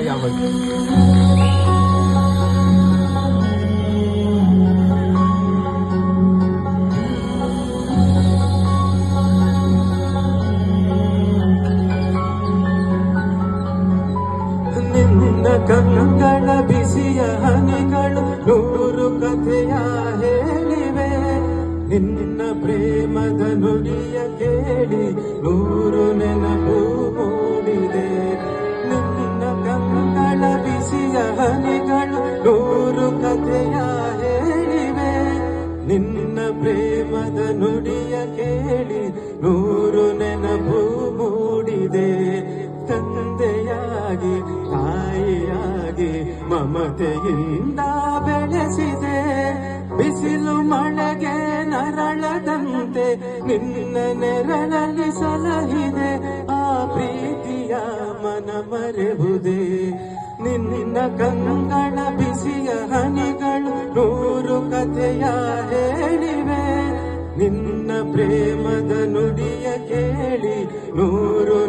ಯಾವಾಗ ನಿನ್ನ ಕಂಗಳ ಬಿಸಿಯ ಹನಿಗಳು ನೂರು ಕಥೆಯ ಹೇಳಿವೆ, ನಿನ್ನ ಪ್ರೇಮದ ನುಡಿಯ ಕೇಳಿ ನೂರು ನೆನಪು ಮೂಡಿದೆ. ನಿನ್ನ ಕಂಗಳ ಬಿಸಿಯ ಹನಿಗಳು ನೂರು ಕಥೆಯ ಹೇಳಿವೆ, ನಿನ್ನ ಪ್ರೇಮದ ನುಡಿಯ ಕೇಳಿ ನೂರು ನೆನಪು ಮೂಡಿದೆ. ತಂದೆಯಾಗಿ ತಾಯಿಯಾಗಿ ಮಮತೆಯಿಂದ ಬೆಳೆಸಿದೆ, ಬಿಸಿಲು ಮಳೆಗೆ ನರಳದಂತೆ ನಿನ್ನ ನೆರಳಲ್ಲಿ ಸಲಹಿದೆ. ಆ ಪ್ರೀತಿಯ ಮನ ಮರೆವುದೇ, ನಿನ್ನ ಕಂಗಳ ಬಿಸಿಯ ಹನಿಗಳು ನೂರು ಕಥೆಯ ಹೇಳಿವೆ, ನಿನ್ನ ಪ್ರೇಮದ ನುಡಿಯ ಕೇಳಿ ನೂರು